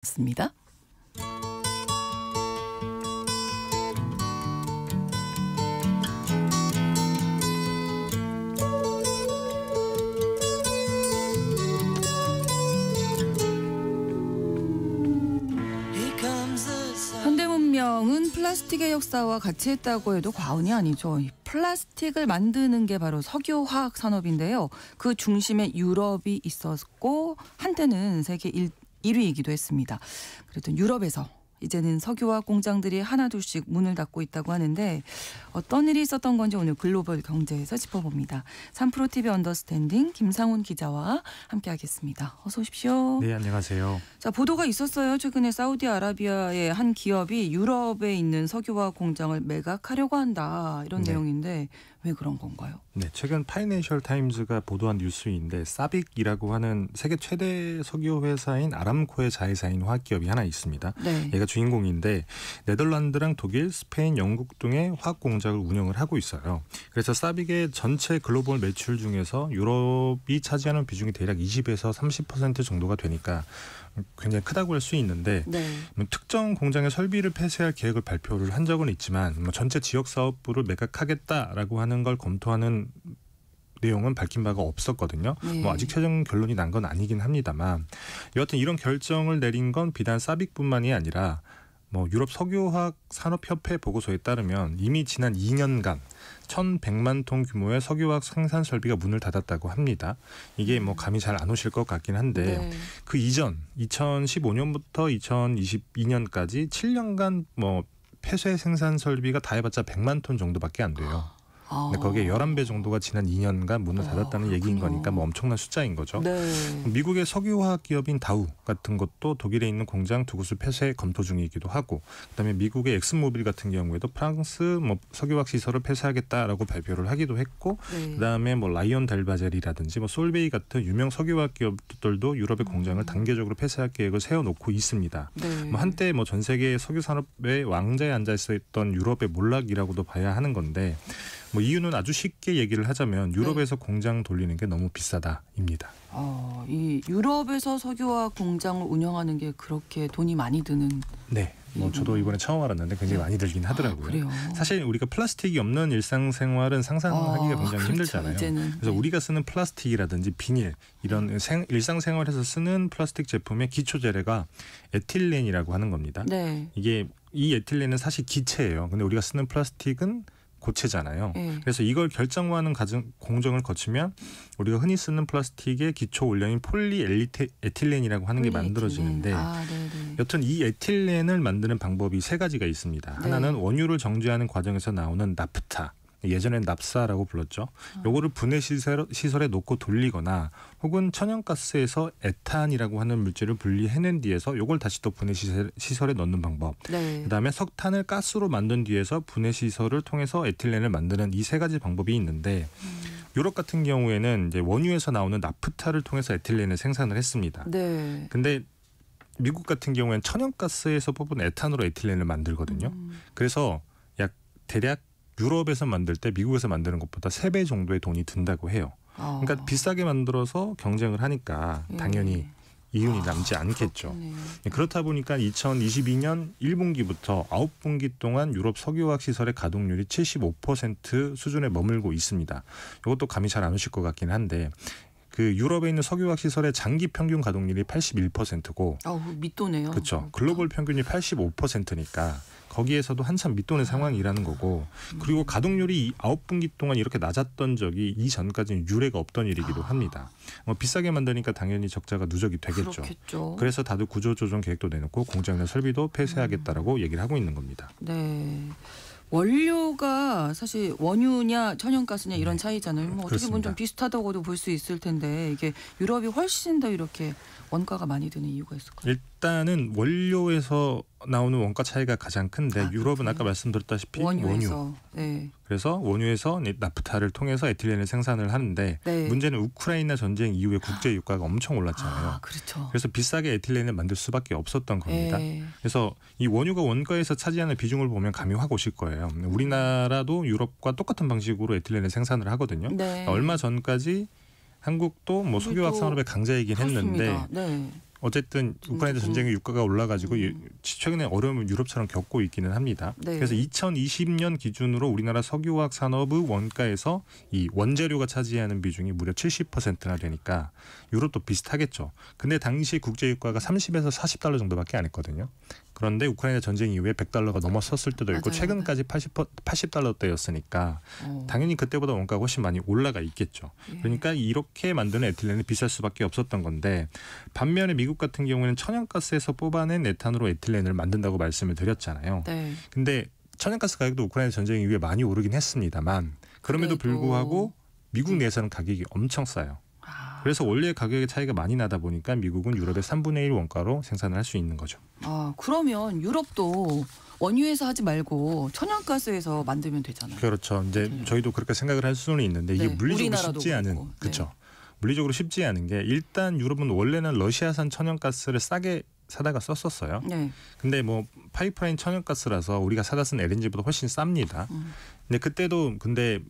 습니다. 현대문명은 플라스틱의 역사와 같이 했다고 해도 과언이 아니죠. 이 플라스틱을 만드는 게 바로 석유화학 산업인데요. 그 중심에 유럽이 있었고 한때는 세계 1위이기도 했습니다. 그래도 유럽에서 이제는 석유화학 공장들이 하나둘씩 문을 닫고 있다고 하는데 어떤 일이 있었던 건지 오늘 글로벌 경제에서 짚어봅니다. 3프로TV 언더스탠딩 김상훈 기자와 함께하겠습니다. 어서 오십시오. 네, 안녕하세요. 자, 보도가 있었어요. 최근에 사우디아라비아의 한 기업이 유럽에 있는 석유화학 공장을 매각하려고 한다. 이런 내용인데 왜 그런 건가요? 네, 최근 파이낸셜 타임즈가 보도한 뉴스인데 사빅이라고 하는 세계 최대 석유 회사인 아람코의 자회사인 화학기업이 하나 있습니다. 네. 얘가 주인공인데 네덜란드랑 독일, 스페인, 영국 등의 화학 공장을 운영을 하고 있어요. 그래서 사빅의 전체 글로벌 매출 중에서 유럽이 차지하는 비중이 대략 20에서 30% 정도가 되니까 굉장히 크다고 할 수 있는데 특정 공장의 설비를 폐쇄할 계획을 발표를 한 적은 있지만 전체 지역 사업부를 매각하겠다라고 하는 걸 검토하는 내용은 밝힌 바가 없었거든요. 아직 최종 결론이 난 건 아니긴 합니다만 여하튼 이런 결정을 내린 건 비단 사빅뿐만이 아니라 유럽 석유화학 산업협회 보고서에 따르면 이미 지난 2년간 1,100만 톤 규모의 석유화학 생산 설비가 문을 닫았다고 합니다. 이게 감이 잘 안 오실 것 같긴 한데 그 이전 2015년부터 2022년까지 7년간 폐쇄 생산 설비가 다 해봤자 100만 톤 정도밖에 안 돼요. 근데 거기에 11배 정도가 지난 2년간 문을 닫았다는 얘기인 거니까 엄청난 숫자인 거죠. 미국의 석유화학 기업인 다우 같은 것도 독일에 있는 공장 두 곳을 폐쇄 검토 중이기도 하고 그다음에 미국의 엑슨모빌 같은 경우에도 프랑스 석유화학 시설을 폐쇄하겠다라고 발표를 하기도 했고 그다음에 라이온 델바젤이라든지 솔베이 같은 유명 석유화학 기업들도 유럽의 공장을 단계적으로 폐쇄할 계획을 세워놓고 있습니다. 한때 전 세계 석유 산업의 왕자에 앉아 있었던 유럽의 몰락이라고도 봐야 하는 건데 이유는 아주 쉽게 얘기를 하자면 유럽에서 공장 돌리는 게 너무 비싸다입니다. 이 유럽에서 석유화학 공장을 운영하는 게 그렇게 돈이 많이 드는? 네. 저도 이번에 처음 알았는데 굉장히 많이 들긴 하더라고요. 그래요? 사실 우리가 플라스틱이 없는 일상생활은 상상하기가 굉장히 힘들잖아요. 이제는. 그래서 우리가 쓰는 플라스틱이라든지 비닐 이런 일상생활에서 쓰는 플라스틱 제품의 기초 재료가 에틸렌이라고 하는 겁니다. 이게 이 에틸렌은 사실 기체예요. 근데 우리가 쓰는 플라스틱은 고체잖아요. 그래서 이걸 결정화하는 공정을 거치면 우리가 흔히 쓰는 플라스틱의 기초 원료인 폴리에틸렌이라고 하는 게 만들어지는데 여튼 이 에틸렌을 만드는 방법이 세 가지가 있습니다. 하나는 원유를 정제하는 과정에서 나오는 나프타. 예전엔 납사라고 불렀죠. 요거를 분해 시설에 놓고 돌리거나 혹은 천연가스에서 에탄이라고 하는 물질을 분리해낸 뒤에서 요걸 다시 또 분해 시설에 넣는 방법. 그다음에 석탄을 가스로 만든 뒤에서 분해 시설을 통해서 에틸렌을 만드는 이 세 가지 방법이 있는데 유럽 같은 경우에는 이제 원유에서 나오는 나프타를 통해서 에틸렌을 생산을 했습니다. 근데 미국 같은 경우에는 천연가스에서 뽑은 에탄으로 에틸렌을 만들거든요. 그래서 대략 유럽에서 만들 때 미국에서 만드는 것보다 3배 정도의 돈이 든다고 해요. 그러니까 비싸게 만들어서 경쟁을 하니까 당연히 이윤이 남지 않겠죠. 그렇다 보니까 2022년 1분기부터 9분기 동안 유럽 석유화학 시설의 가동률이 75% 수준에 머물고 있습니다. 이것도 감이 잘 안 오실 것 같긴 한데 그 유럽에 있는 석유화학 시설의 장기 평균 가동률이 81%고 밑도네요. 그렇죠. 글로벌 평균이 85%니까 거기에서도 한참 밑도는 상황이라는 거고 그리고 가동률이 9분기 동안 이렇게 낮았던 적이 이전까지는 유례가 없던 일이기도 합니다. 비싸게 만드니까 당연히 적자가 누적이 되겠죠. 그렇겠죠. 그래서 다들 구조조정 계획도 내놓고 공장의 설비도 폐쇄하겠다라고 얘기를 하고 있는 겁니다. 원료가 사실 원유냐 천연가스냐 이런 차이잖아요. 어떻게 보면 좀 비슷하다고도 볼 수 있을 텐데 이게 유럽이 훨씬 더 이렇게 원가가 많이 드는 이유가 있을까요? 일단은 원료에서 나오는 원가 차이가 가장 큰데 유럽은 아까 말씀드렸다시피 원유. 그래서 원유에서 나프타를 통해서 에틸렌을 생산을 하는데 문제는 우크라이나 전쟁 이후에 국제 유가가 엄청 올랐잖아요. 그래서 비싸게 에틸렌을 만들 수밖에 없었던 겁니다. 그래서 이 원유가 원가에서 차지하는 비중을 보면 감이 확 오실 거예요. 우리나라도 유럽과 똑같은 방식으로 에틸렌을 생산을 하거든요. 얼마 전까지 한국도 석유화학 산업의 강자이긴 했는데 어쨌든 우크라이나 전쟁의 유가가 올라가지고 최근에 어려움을 유럽처럼 겪고 있기는 합니다. 네. 그래서 2020년 기준으로 우리나라 석유화학 산업의 원가에서 이 원재료가 차지하는 비중이 무려 70%나 되니까 유럽도 비슷하겠죠. 근데 당시 국제 유가가 30에서 40달러 정도밖에 안 했거든요. 그런데 우크라이나 전쟁 이후에 100달러가 넘어섰을 때도 있고 맞아요. 최근까지 80달러대였으니까 당연히 그때보다 원가가 훨씬 많이 올라가 있겠죠. 그러니까 이렇게 만드는 에틸렌이 비쌀 수밖에 없었던 건데 반면에 미국 같은 경우에는 천연가스에서 뽑아낸 에탄으로 에틸렌을 만든다고 말씀을 드렸잖아요. 네. 근데 천연가스 가격도 우크라이나 전쟁 이후에 많이 오르긴 했습니다만 그럼에도 불구하고 미국 내에서는 가격이 엄청 싸요. 그래서 원래 가격의 차이가 많이 나다 보니까 미국은 유럽의 3분의 1 원가로 생산을 할 수 있는 거죠. 그러면 유럽도 원유에서 하지 말고 천연가스에서 만들면 되잖아요. 그렇죠. 이제 저희도 그렇게 생각을 할 수는 있는데 이게 물리적으로 쉽지 않은 그렇고. 그렇죠. 물리적으로 쉽지 않은 게 일단 유럽은 원래는 러시아산 천연가스를 싸게 사다가 썼었어요. 네. 근데 뭐 파이프라인 천연가스라서 우리가 사다 쓴 LNG보다 훨씬 쌉니다. 근데 그때도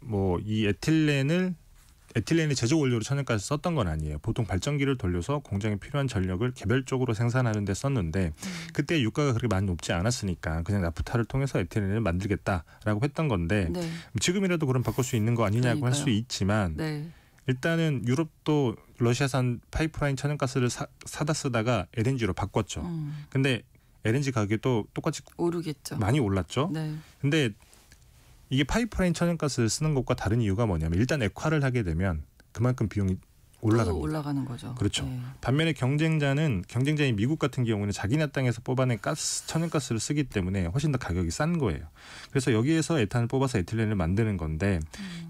뭐 이 에틸렌의 제조 원료로 천연가스 썼던 건 아니에요. 보통 발전기를 돌려서 공장에 필요한 전력을 개별적으로 생산하는 데 썼는데 그때 유가가 그렇게 많이 높지 않았으니까 그냥 나프타를 통해서 에틸렌을 만들겠다라고 했던 건데 네. 지금이라도 그럼 바꿀 수 있는 거 아니냐고 할 수 있지만 네. 일단은 유럽도 러시아산 파이프라인 천연가스를 사다 쓰다가 LNG로 바꿨죠. 근데 LNG 가격이 또 똑같이 오르겠죠. 많이 올랐죠. 네. 근데 이게 파이프라인 천연가스를 쓰는 것과 다른 이유가 뭐냐면 일단 액화를 하게 되면 그만큼 비용이 올라갑니다. 올라가는 거죠. 그렇죠. 네. 반면에 경쟁자인 미국 같은 경우는 자기네 땅에서 뽑아낸 천연가스를 쓰기 때문에 훨씬 더 가격이 싼 거예요. 그래서 여기에서 에탄을 뽑아서 에틸렌을 만드는 건데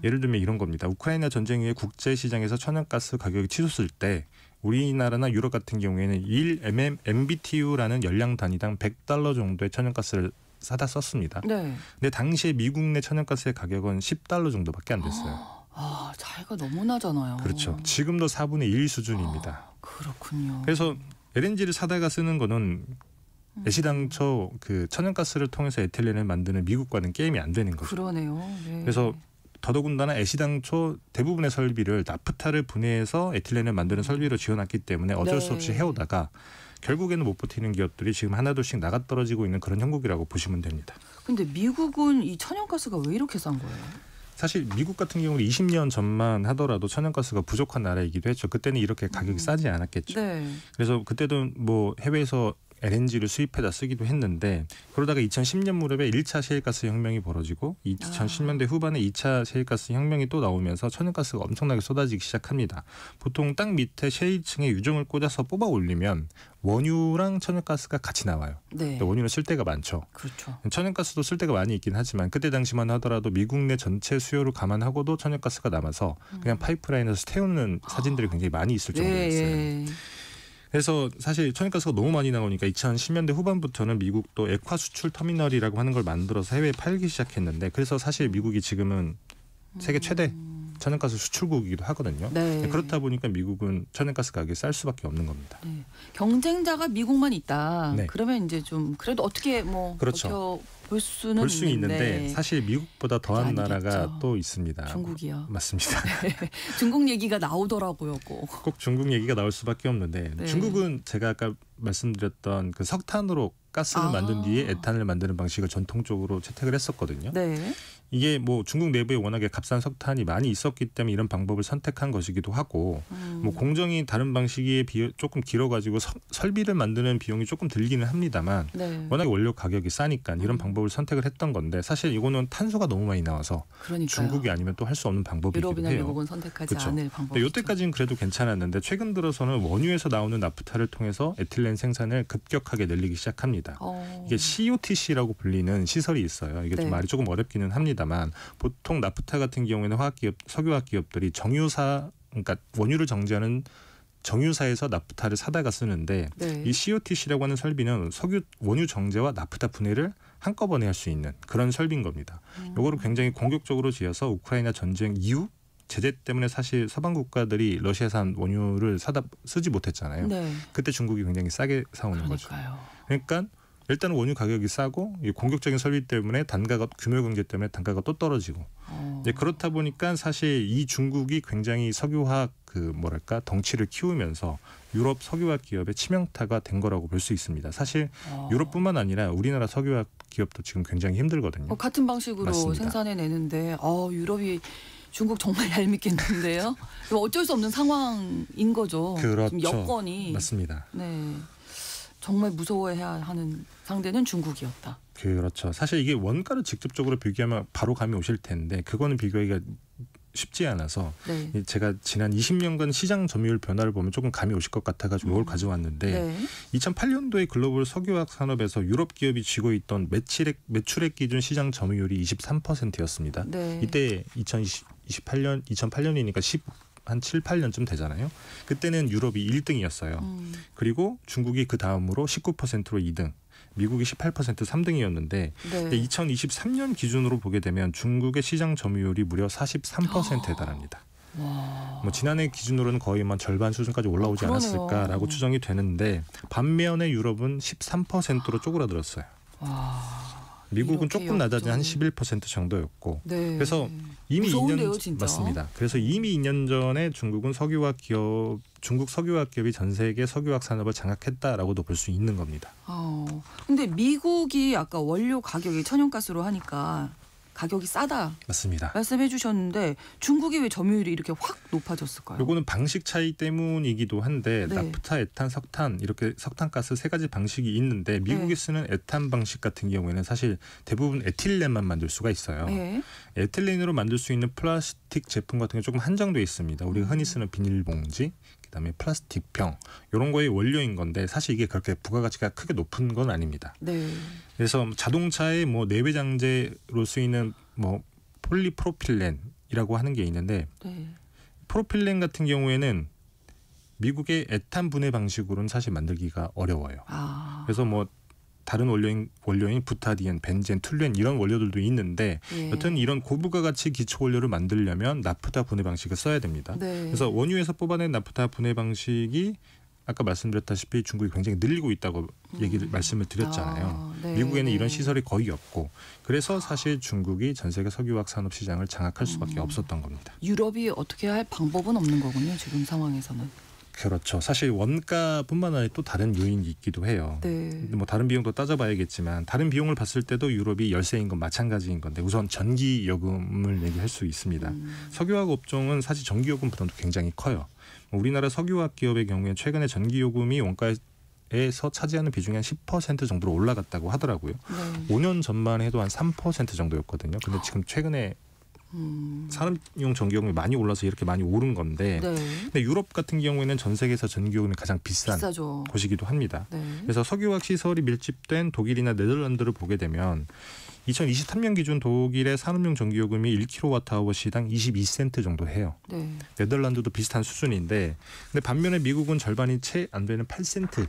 예를 들면 이런 겁니다. 우크라이나 전쟁 이후에 국제시장에서 천연가스 가격이 치솟을 때 우리나라나 유럽 같은 경우에는 1MMBTU라는 열량 단위당 100달러 정도의 천연가스를 사다 썼습니다. 네. 근데 당시에 미국 내 천연가스의 가격은 10달러 정도밖에 안 됐어요. 차이가 너무 나잖아요. 그렇죠. 지금도 4분의 1 수준입니다. 그렇군요. 그래서 LNG를 사다가 쓰는 거는 애시당초 그 천연가스를 통해서 에틸렌을 만드는 미국과는 게임이 안 되는 거죠. 그러네요. 네. 그래서 더더군다나 애시당초 대부분의 설비를 나프타를 분해해서 에틸렌을 만드는 설비로 지어놨기 때문에 어쩔 수 없이 해오다가 결국에는 못 버티는 기업들이 지금 하나둘씩 나가 떨어지고 있는 그런 형국이라고 보시면 됩니다. 근데 미국은 이 천연가스가 왜 이렇게 싼 거예요? 사실 미국 같은 경우는 20년 전만 하더라도 천연가스가 부족한 나라이기도 했죠. 그때는 이렇게 가격이 싸지 않았겠죠. 네. 그래서 그때도 뭐 해외에서 LNG를 수입해다 쓰기도 했는데 그러다가 2010년 무렵에 1차 셰일가스 혁명이 벌어지고 2010년대 후반에 2차 셰일가스 혁명이 또 나오면서 천연가스가 엄청나게 쏟아지기 시작합니다. 보통 땅 밑에 셰일층에 유정을 꽂아서 뽑아 올리면 원유랑 천연가스가 같이 나와요. 네. 원유는 쓸 데가 많죠. 그렇죠. 천연가스도 쓸 데가 많이 있긴 하지만 그때 당시만 하더라도 미국 내 전체 수요를 감안하고도 천연가스가 남아서 그냥 파이프라인에서 태우는 사진들이 굉장히 많이 있을 정도였어요. 예. 그래서 사실 천연가스가 너무 많이 나오니까 2010년대 후반부터는 미국도 액화 수출 터미널이라고 하는 걸 만들어서 해외에 팔기 시작했는데 그래서 사실 미국이 지금은 세계 최대 천연가스 수출국이기도 하거든요. 네. 그렇다 보니까 미국은 천연가스 가격이 쌀 수밖에 없는 겁니다. 네. 경쟁자가 미국만 있다. 네. 그러면 이제 좀 그래도 어떻게 뭐 그렇죠. 볼 수는 수 있는데 사실 미국보다 더한 나라가 또 있습니다. 중국이요. 맞습니다. 중국 얘기가 나오더라고요. 꼭 중국 얘기가 나올 수밖에 없는데 네. 중국은 제가 아까 말씀드렸던 그 석탄으로 가스를 만든 뒤에 에탄을 만드는 방식을 전통적으로 채택을 했었거든요. 네. 이게 뭐 중국 내부에 워낙에 값싼 석탄이 많이 있었기 때문에 이런 방법을 선택한 것이기도 하고 뭐 공정이 다른 방식에 비해 조금 길어가지고 설비를 만드는 비용이 조금 들기는 합니다만 네. 워낙에 원료 가격이 싸니까 이런 방법을 선택을 했던 건데 사실 이거는 탄소가 너무 많이 나와서 그러니까요. 중국이 아니면 또 할 수 없는 방법이기도 유럽이나 해요. 미국은 선택하지 그렇죠. 않을 방법이죠. 이때까지는 그래도 괜찮았는데 최근 들어서는 원유에서 나오는 나프타를 통해서 에틸렌 생산을 급격하게 늘리기 시작합니다. 이게 COTC라고 불리는 시설이 있어요. 이게 좀 말이 조금 어렵기는 합니다만 보통 나프타 같은 경우에는 석유화학 기업들이 그러니까 원유를 정제하는 정유사에서 나프타를 사다가 쓰는데 이 COTC라고 하는 설비는 원유 정제와 나프타 분해를 한꺼번에 할 수 있는 그런 설비인 겁니다. 이거를 굉장히 공격적으로 지어서 우크라이나 전쟁 이후 제재 때문에 사실 서방 국가들이 러시아산 원유를 쓰지 못했잖아요. 네. 그때 중국이 굉장히 싸게 사오는 거죠. 그러니까 일단은 원유 가격이 싸고 이 공격적인 설비 때문에 단가가 규모 경제 때문에 단가가 또 떨어지고 이제 그렇다 보니까 사실 이 중국이 굉장히 석유화학 덩치를 키우면서 유럽 석유화학 기업의 치명타가 된 거라고 볼 수 있습니다. 사실 유럽뿐만 아니라 우리나라 석유화학 기업도 지금 굉장히 힘들거든요. 같은 방식으로 맞습니다. 생산해내는데 유럽이 중국 정말 얄밉겠는데요. 어쩔 수 없는 상황인 거죠. 그렇죠. 지금 여건이. 맞습니다. 네, 정말 무서워해야 하는 상대는 중국이었다. 그렇죠. 사실 이게 원가를 직접적으로 비교하면 바로 감이 오실 텐데 그거는 비교하기가 쉽지 않아서 네. 제가 지난 20년간 시장 점유율 변화를 보면 조금 감이 오실 것 같아가지고 이걸 가져왔는데 네. 2008년도에 글로벌 석유화학 산업에서 유럽 기업이 쥐고 있던 매출액 기준 시장 점유율이 23%였습니다. 네. 이때 2008년이니까 한 7, 8년쯤 되잖아요. 그때는 유럽이 1등이었어요. 그리고 중국이 그 다음으로 19%로 2등. 미국이 18% 3등이었는데 네. 2023년 기준으로 보게 되면 중국의 시장 점유율이 무려 43%에 달합니다. 와. 뭐 지난해 기준으로는 거의 절반 수준까지 올라오지 그러네요. 않았을까라고 추정이 되는데 반면에 유럽은 13%로 쪼그라들었어요. 와. 미국은 이렇게 조금 낮아진 한 역전이. 11% 정도였고 네. 그래서 이미 무서운데요, 2년 진짜. 맞습니다. 그래서 이미 2년 전에 중국 석유화학 기업이 전 세계 석유화학 산업을 장악했다라고도 볼 수 있는 겁니다. 근데 미국이 아까 원료 가격이 천연가스로 하니까 가격이 싸다 맞습니다. 말씀해 주셨는데 중국이 왜 점유율이 이렇게 확 높아졌을까요? 요거는 방식 차이 때문이기도 한데 네. 나프타, 에탄, 석탄 이렇게 석탄가스 세 가지 방식이 있는데 미국이 네. 쓰는 에탄 방식 같은 경우에는 사실 대부분 에틸렌만 만들 수가 있어요. 네. 에틸렌으로 만들 수 있는 플라스틱 제품 같은 게 조금 한정돼 있습니다. 우리가 흔히 쓰는 비닐봉지, 그다음에 플라스틱 병 이런 거의 원료인 건데 사실 이게 그렇게 부가가치가 크게 높은 건 아닙니다. 네. 그래서 자동차의 내외장재로 쓰이는 폴리프로필렌이라고 하는 게 있는데 네. 프로필렌 같은 경우에는 미국의 에탄 분해 방식으로는 사실 만들기가 어려워요. 그래서 다른 원료인 부타디엔, 벤젠, 툴렌 이런 원료들도 있는데 예. 여튼 이런 고부가가치 기초 원료를 만들려면 나프타 분해 방식을 써야 됩니다. 네. 그래서 원유에서 뽑아낸 나프타 분해 방식이 아까 말씀드렸다시피 중국이 굉장히 늘리고 있다고 말씀을 드렸잖아요. 네. 미국에는 이런 시설이 거의 없고 그래서 사실 중국이 전 세계 석유화학 산업 시장을 장악할 수밖에 없었던 겁니다. 유럽이 어떻게 할 방법은 없는 거군요. 지금 상황에서는. 그렇죠. 사실 원가뿐만 아니라 또 다른 요인이 있기도 해요. 네. 다른 비용도 따져봐야겠지만 다른 비용을 봤을 때도 유럽이 열세인 건 마찬가지인 건데 우선 전기요금을 얘기할 수 있습니다. 석유화학 업종은 사실 전기요금 부담도 굉장히 커요. 우리나라 석유화학 기업의 경우에 최근에 전기요금이 원가에서 차지하는 비중이 한 10% 정도로 올라갔다고 하더라고요. 네. 5년 전만 해도 한 3% 정도였거든요. 근데 지금 최근에 산업용 전기요금이 많이 올라서 이렇게 많이 오른 건데 네. 근데 유럽 같은 경우에는 전 세계에서 전기요금이 가장 비싼 비싸죠. 곳이기도 합니다. 네. 그래서 석유화학 시설이 밀집된 독일이나 네덜란드를 보게 되면 2023년 기준 독일의 산업용 전기요금이 1kWh시당 22센트 정도 해요. 네. 네덜란드도 비슷한 수준인데 근데 반면에 미국은 절반이 채 안 되는 8센트.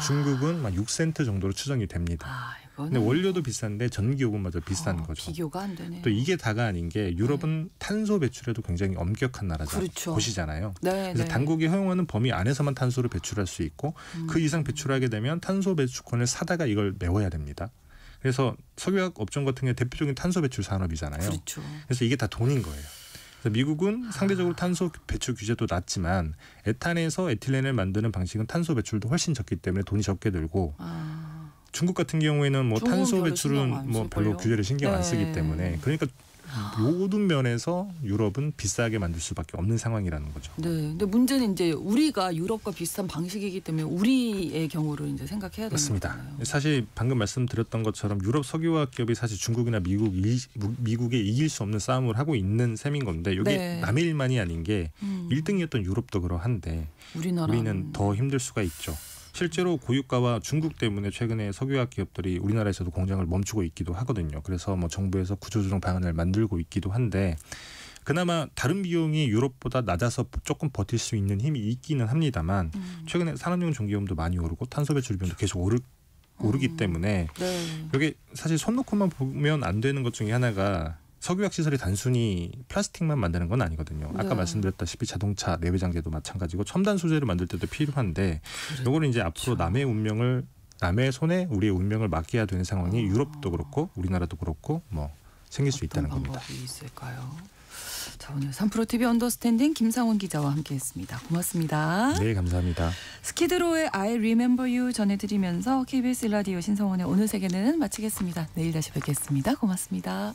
중국은 막 6센트 정도로 추정이 됩니다. 근데 원료도 비싼데 전기요금마저 비싼 거죠. 비교가 안 되네. 또 이게 다가 아닌 게 유럽은 탄소 배출에도 굉장히 엄격한 그렇죠. 곳이잖아요. 네, 그래서 네. 당국이 허용하는 범위 안에서만 탄소를 배출할 수 있고 그 이상 배출하게 되면 탄소 배출권을 사다가 이걸 메워야 됩니다. 그래서 석유화학 업종 같은 게 대표적인 탄소 배출 산업이잖아요. 그렇죠. 그래서 이게 다 돈인 거예요. 그래서 미국은 상대적으로 탄소 배출 규제도 낮지만 에탄에서 에틸렌을 만드는 방식은 탄소 배출도 훨씬 적기 때문에 돈이 적게 들고 중국 같은 경우에는 탄소 별로 신경 배출은 안 별로 쓸걸요? 규제를 신경 안 쓰기 네. 때문에 그러니까 모든 면에서 유럽은 비싸게 만들 수밖에 없는 상황이라는 거죠. 네. 근데 문제는 이제 우리가 유럽과 비슷한 방식이기 때문에 우리의 경우를 이제 생각해야 되는 맞습니다. 거잖아요. 사실 방금 말씀드렸던 것처럼 유럽 석유화학 기업이 사실 중국이나 미국에 이길 수 없는 싸움을 하고 있는 셈인 건데 이게 네. 남의 일만이 아닌 게 1등이었던 유럽도 그러한데 우리는 더 힘들 수가 있죠. 실제로 고유가와 중국 때문에 최근에 석유화학 기업들이 우리나라에서도 공장을 멈추고 있기도 하거든요. 그래서 정부에서 구조조정 방안을 만들고 있기도 한데 그나마 다른 비용이 유럽보다 낮아서 조금 버틸 수 있는 힘이 있기는 합니다만 최근에 산업용 전기요금도 많이 오르고 탄소 배출 비용도 계속 오르기 때문에 네. 여기 사실 손 놓고만 보면 안 되는 것 중에 하나가 석유화학 시설이 단순히 플라스틱만 만드는 건 아니거든요. 아까 네. 말씀드렸다시피 자동차 내외장재도 마찬가지고 첨단 소재를 만들 때도 필요한데 이거를 이제 앞으로 남의 운명을 남의 손에 우리의 운명을 맡겨야 되는 상황이 유럽도 그렇고 우리나라도 그렇고 뭐 생길 수 있다는 어떤 겁니다. 방법이 있을까요? 자, 오늘 3프로TV 언더스탠딩 김상훈 기자와 함께했습니다. 고맙습니다. 네, 감사합니다. 스키드로의 I Remember You 전해드리면서 KBS 라디오 신성원의 오늘 세계는 마치겠습니다. 내일 다시 뵙겠습니다. 고맙습니다.